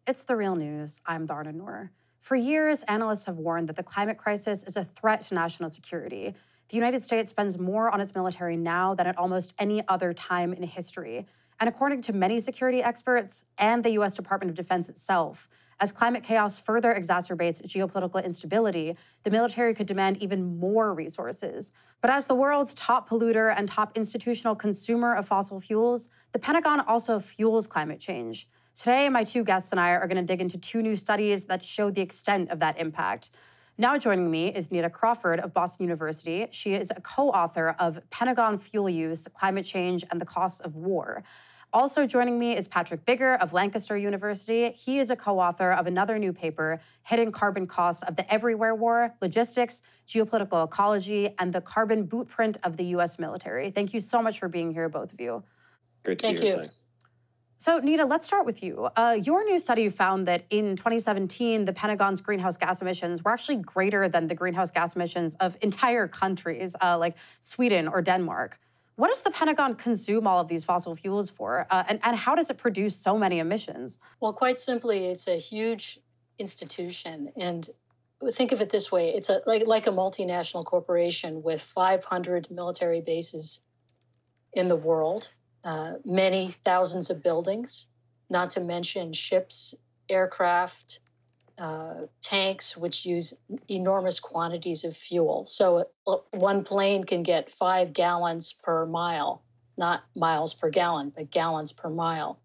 It's the real news. I'm Dharna Noor. For years, analysts have warned that the climate crisis is a threat to national security. The United States spends more on its military now than at almost any other time in history. And according to many security experts and the U.S. Department of Defense itself, as climate chaos further exacerbates geopolitical instability, the military could demand even more resources. But as the world's top polluter and top institutional consumer of fossil fuels, the Pentagon also fuels climate change. Today, my two guests and I are going to dig into two new studies that show the extent of that impact. Now joining me is Nita Crawford of Boston University. She is a co-author of Pentagon Fuel Use, Climate Change, and the Costs of War. Also joining me is Patrick Bigger of Lancaster University. He is a co-author of another new paper, Hidden Carbon Costs of the Everywhere War, Logistics, Geopolitical Ecology, and the Carbon Bootprint of the U.S. Military. Thank you so much for being here, both of you. Great to be here. Thanks. So, Nita, let's start with you. Your new study found that in 2017, the Pentagon's greenhouse gas emissions were actually greater than the greenhouse gas emissions of entire countries like Sweden or Denmark. What does the Pentagon consume all of these fossil fuels for? And how does it produce so many emissions? Well, quite simply, it's a huge institution. And think of it this way. It's like a multinational corporation with 500 military bases in the world. Many thousands of buildings, not to mention ships, aircraft, tanks, which use enormous quantities of fuel. So one plane can get 5 gallons per mile, not miles per gallon, but gallons per mile,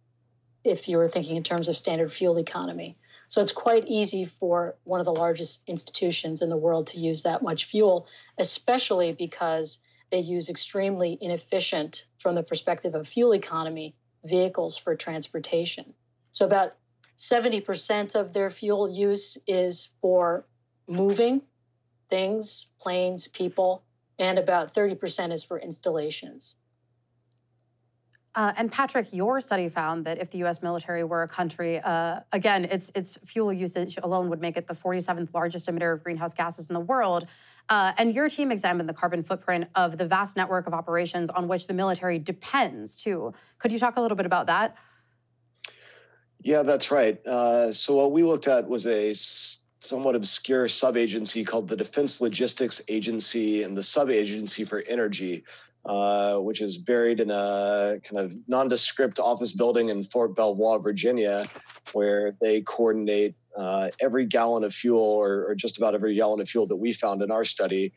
if you were thinking in terms of standard fuel economy. So it's quite easy for one of the largest institutions in the world to use that much fuel, especially because they use extremely inefficient, from the perspective of fuel economy, vehicles for transportation. So about 70% of their fuel use is for moving things, planes, people, and about 30% is for installations. And Patrick, your study found that if the U.S. military were a country, again, its fuel usage alone would make it the 47th largest emitter of greenhouse gases in the world. And your team examined the carbon footprint of the vast network of operations on which the military depends, too. Could you talk a little bit about that? Yeah, that's right. So what we looked at was a somewhat obscure sub-agency called the Defense Logistics Agency and the Sub-Agency for Energy, which is buried in a kind of nondescript office building in Fort Belvoir, Virginia, where they coordinate every gallon of fuel, or just about every gallon of fuel that we found in our study,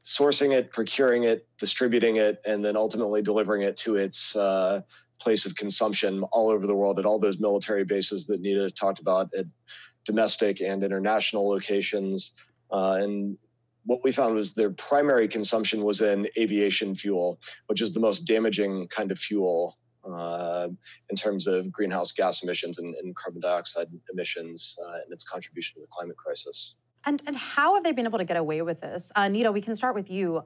sourcing it, procuring it, distributing it, and then ultimately delivering it to its place of consumption all over the world at all those military bases that Nita talked about, at domestic and international locations. And what we found was their primary consumption was in aviation fuel, which is the most damaging kind of fuel in terms of greenhouse gas emissions and carbon dioxide emissions and its contribution to the climate crisis. And how have they been able to get away with this? Nita, we can start with you.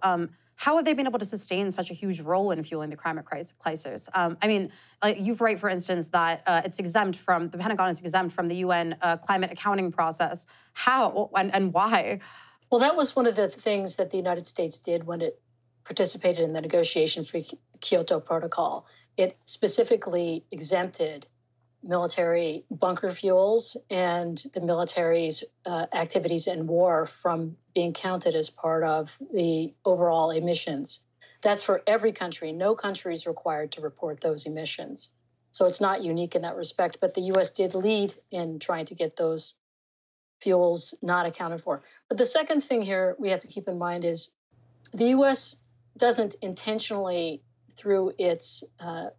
How have they been able to sustain such a huge role in fueling the climate crisis? You write, for instance, that the Pentagon is exempt from the UN climate accounting process. How and why? Well, that was one of the things that the United States did when it participated in the negotiation for the Kyoto Protocol. It specifically exempted military bunker fuels and the military's activities in war from being counted as part of the overall emissions. That's for every country. No country is required to report those emissions. So it's not unique in that respect, but the U.S. did lead in trying to get those fuels not accounted for. But the second thing here we have to keep in mind is the U.S. doesn't intentionally, through its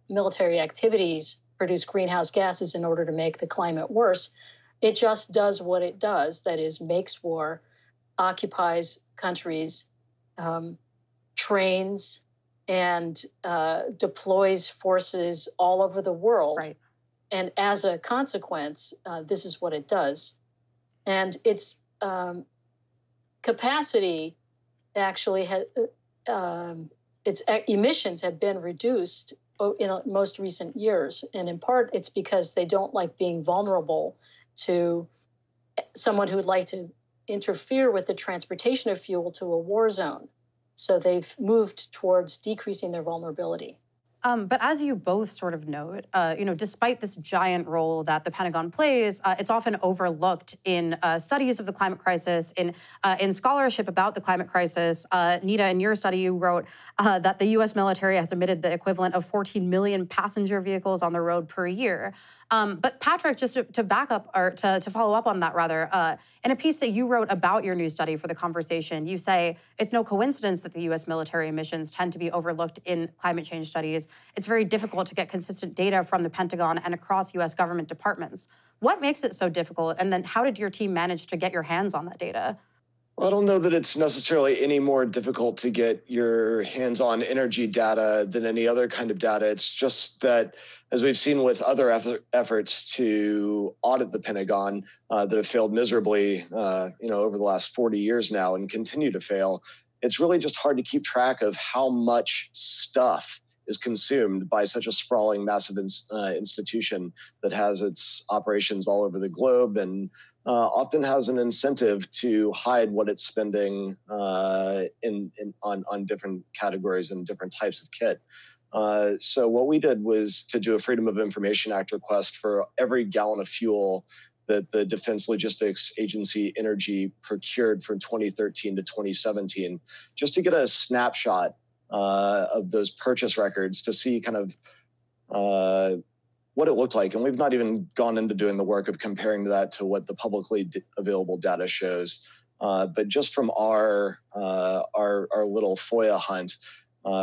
military activities, produce greenhouse gases in order to make the climate worse. It just does what it does, that is, makes war, occupies countries, trains, and deploys forces all over the world. Right. And as a consequence, this is what it does. And its capacity actually its emissions have been reduced in most recent years. And in part, it's because they don't like being vulnerable to someone who would like to interfere with the transportation of fuel to a war zone. So they've moved towards decreasing their vulnerability. But as you both sort of note, despite this giant role that the Pentagon plays, it's often overlooked in studies of the climate crisis, in scholarship about the climate crisis. Nita, in your study, you wrote that the U.S. military has emitted the equivalent of 14 million passenger vehicles on the road per year. But Patrick, just to back up, or to follow up on that, rather, in a piece that you wrote about your new study for The Conversation, you say it's no coincidence that the U.S. military emissions tend to be overlooked in climate change studies. It's very difficult to get consistent data from the Pentagon and across U.S. government departments. What makes it so difficult? And then how did your team manage to get your hands on that data? Well, I don't know that it's necessarily any more difficult to get your hands on energy data than any other kind of data. It's just that, as we've seen with other efforts to audit the Pentagon that have failed miserably, over the last 40 years now and continue to fail, it's really just hard to keep track of how much stuff is consumed by such a sprawling, massive institution that has its operations all over the globe and often has an incentive to hide what it's spending on different categories and different types of kit. So what we did was to do a Freedom of Information Act request for every gallon of fuel that the Defense Logistics Agency Energy procured from 2013 to 2017, just to get a snapshot of those purchase records to see kind of what it looked like. And we've not even gone into doing the work of comparing that to what the publicly available data shows. But just from our little FOIA hunt,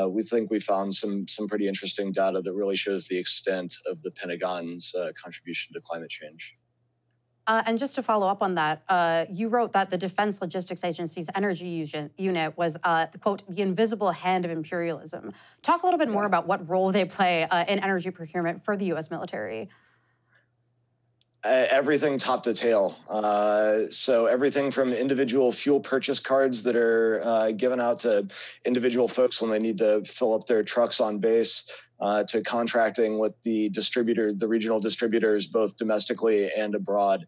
we think we found some pretty interesting data that really shows the extent of the Pentagon's contribution to climate change. And just to follow up on that, you wrote that the Defense Logistics Agency's energy unit was, quote, the invisible hand of imperialism. Talk a little bit more about what role they play in energy procurement for the U.S. military. Everything top to tail. So everything from individual fuel purchase cards that are given out to individual folks when they need to fill up their trucks on base, to contracting with the regional distributors, both domestically and abroad.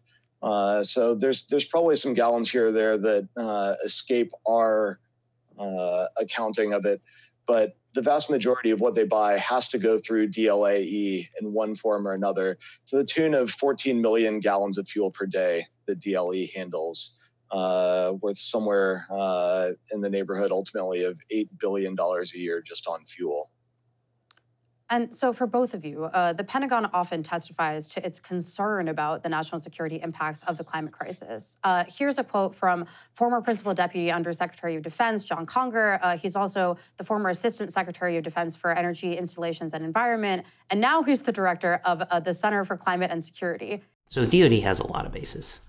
So there's probably some gallons here or there that escape our accounting of it, but the vast majority of what they buy has to go through DLAE in one form or another, to the tune of 14 million gallons of fuel per day that DLE handles, worth somewhere in the neighborhood ultimately of $8 billion a year just on fuel. And so for both of you, the Pentagon often testifies to its concern about the national security impacts of the climate crisis. Here's a quote from former Principal Deputy Undersecretary of Defense, John Conger. He's also the former Assistant Secretary of Defense for Energy, Installations, and Environment. And now he's the director of the Center for Climate and Security. So DoD has a lot of bases.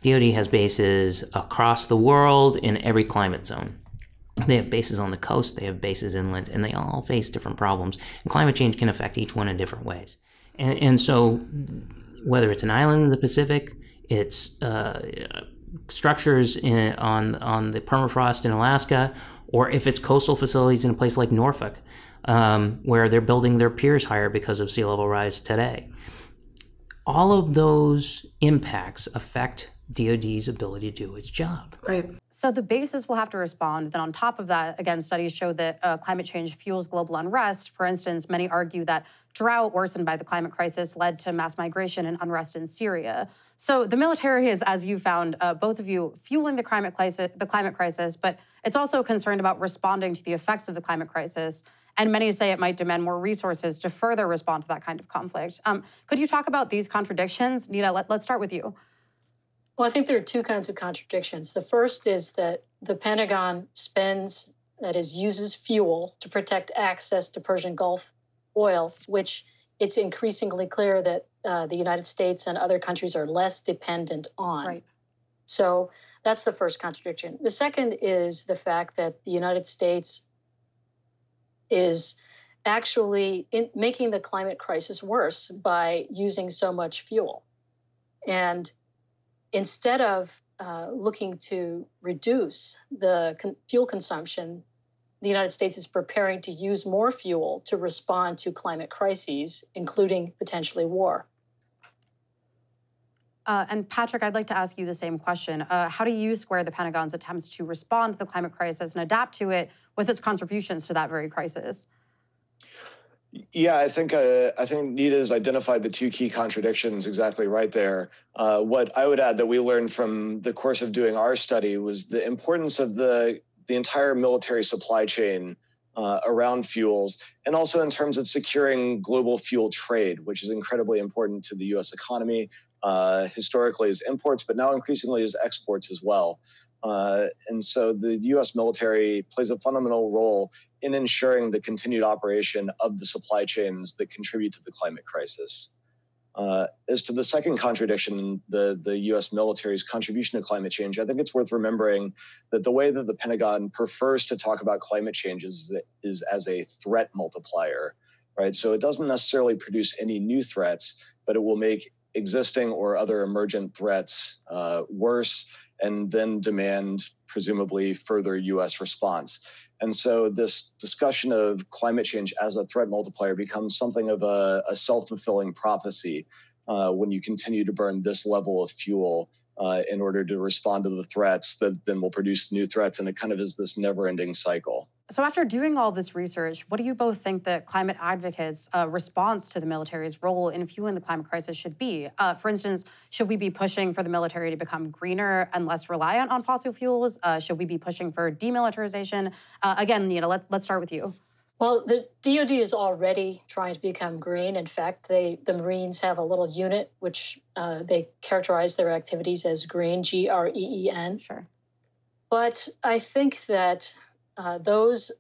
DoD has bases across the world in every climate zone. They have bases on the coast, they have bases inland, and they all face different problems. And climate change can affect each one in different ways. And so whether it's an island in the Pacific, it's structures on the permafrost in Alaska, or if it's coastal facilities in a place like Norfolk, where they're building their piers higher because of sea level rise today. All of those impacts affect DoD's ability to do its job. Right. So the bases will have to respond. Then on top of that, again, studies show that climate change fuels global unrest. For instance, many argue that drought worsened by the climate crisis led to mass migration and unrest in Syria. So the military is, as you found, both of you, fueling the climate crisis, but it's also concerned about responding to the effects of the climate crisis. And many say it might demand more resources to further respond to that kind of conflict. Could you talk about these contradictions? Nita, let's start with you. Well, I think there are two kinds of contradictions. The first is that the Pentagon uses fuel to protect access to Persian Gulf oil, which it's increasingly clear that the United States and other countries are less dependent on. Right. So that's the first contradiction. The second is the fact that the United States is actually making the climate crisis worse by using so much fuel. And instead of looking to reduce the fuel consumption, the United States is preparing to use more fuel to respond to climate crises, including potentially war. And Patrick, I'd like to ask you the same question. How do you square the Pentagon's attempts to respond to the climate crisis and adapt to it with its contributions to that very crisis? Yeah, I think Nita has identified the two key contradictions exactly right there. What I would add that we learned from the course of doing our study was the importance of the entire military supply chain around fuels, and also in terms of securing global fuel trade, which is incredibly important to the U.S. economy, historically as imports, but now increasingly as exports as well. And so the U.S. military plays a fundamental role in ensuring the continued operation of the supply chains that contribute to the climate crisis. As to the second contradiction, the U.S. military's contribution to climate change, I think it's worth remembering that the way that the Pentagon prefers to talk about climate change is as a threat multiplier, right? So it doesn't necessarily produce any new threats, but it will make existing or other emergent threats worse, and then demand presumably further U.S. response. And so this discussion of climate change as a threat multiplier becomes something of a self-fulfilling prophecy when you continue to burn this level of fuel in order to respond to the threats that then will produce new threats. And it kind of is this never-ending cycle. So after doing all this research, what do you both think that climate advocates' response to the military's role in fueling the climate crisis should be? For instance, should we be pushing for the military to become greener and less reliant on fossil fuels? Should we be pushing for demilitarization? Again, Nita, let's start with you. Well, the DoD is already trying to become green. In fact, the Marines have a little unit which they characterize their activities as green, GREEN. Sure. But I think that those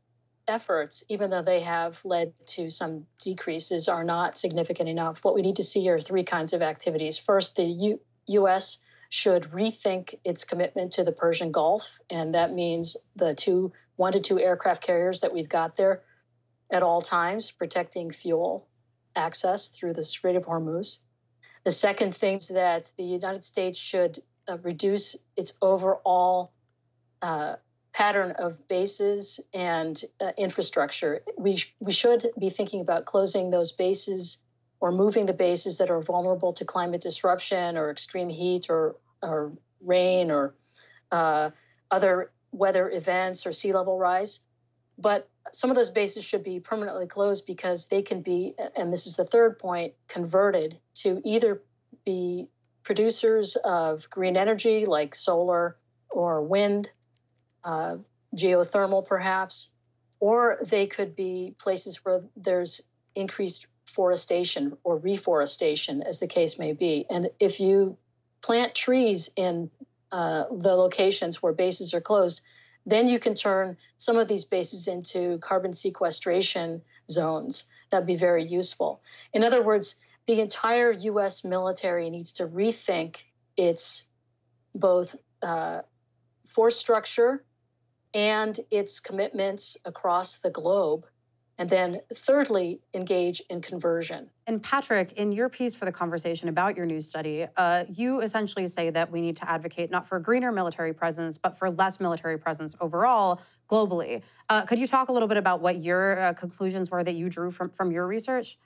efforts, even though they have led to some decreases, are not significant enough. What we need to see are three kinds of activities. First, the U.S. should rethink its commitment to the Persian Gulf, and that means the 1 to 2 aircraft carriers that we've got there at all times, protecting fuel access through the Strait of Hormuz. The second thing is that the United States should reduce its overall pattern of bases and infrastructure. We should be thinking about closing those bases or moving the bases that are vulnerable to climate disruption or extreme heat or rain or other weather events or sea level rise. But some of those bases should be permanently closed because they can be, and this is the third point, converted to either be producers of green energy like solar or wind, geothermal perhaps, or they could be places where there's increased forestation or reforestation, as the case may be. And if you plant trees in the locations where bases are closed, then you can turn some of these bases into carbon sequestration zones. That'd be very useful. In other words, the entire U.S. military needs to rethink its both force structure and its commitments across the globe. And then thirdly, engage in conversion. And Patrick, in your piece for The Conversation about your new study, you essentially say that we need to advocate not for greener military presence, but for less military presence overall, globally. Could you talk a little bit about what your conclusions were that you drew from your research?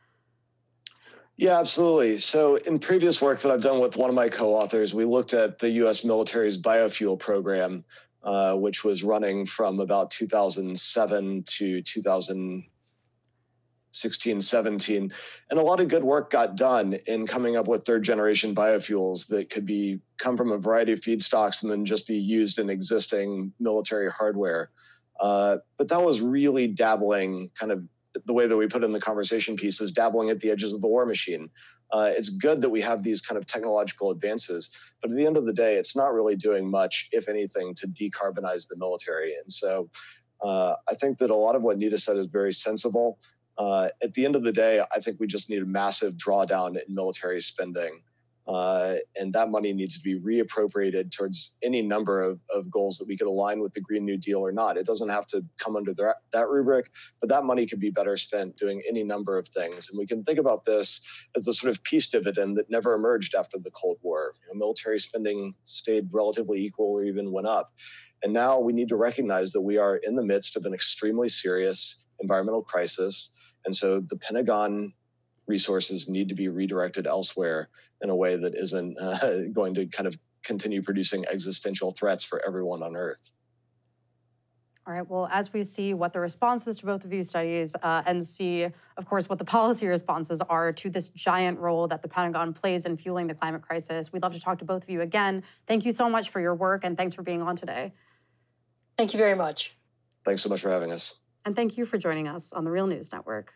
Yeah, absolutely. So in previous work that I've done with one of my co-authors, we looked at the U.S. military's biofuel program, which was running from about 2007 to 2016, 17. And a lot of good work got done in coming up with third generation biofuels that could come from a variety of feedstocks and then just be used in existing military hardware. But that was really dabbling, kind of the way that we put in the conversation piece is dabbling at the edges of the war machine. It's good that we have these kind of technological advances, but at the end of the day, it's not really doing much, if anything, to decarbonize the military. And so I think that a lot of what Nita said is very sensible. At the end of the day, I think we just need a massive drawdown in military spending. And that money needs to be reappropriated towards any number of goals that we could align with the Green New Deal or not. It doesn't have to come under that rubric, but that money could be better spent doing any number of things. And we can think about this as the sort of peace dividend that never emerged after the Cold War. Military spending stayed relatively equal or even went up. And now we need to recognize that we are in the midst of an extremely serious environmental crisis. And so the Pentagon resources need to be redirected elsewhere in a way that isn't going to kind of continue producing existential threats for everyone on Earth. All right, well, as we see what the responses to both of these studies and see, of course, what the policy responses are to this giant role that the Pentagon plays in fueling the climate crisis, we'd love to talk to both of you again. Thank you so much for your work, and thanks for being on today. Thank you very much. Thanks so much for having us. And thank you for joining us on the Real News Network.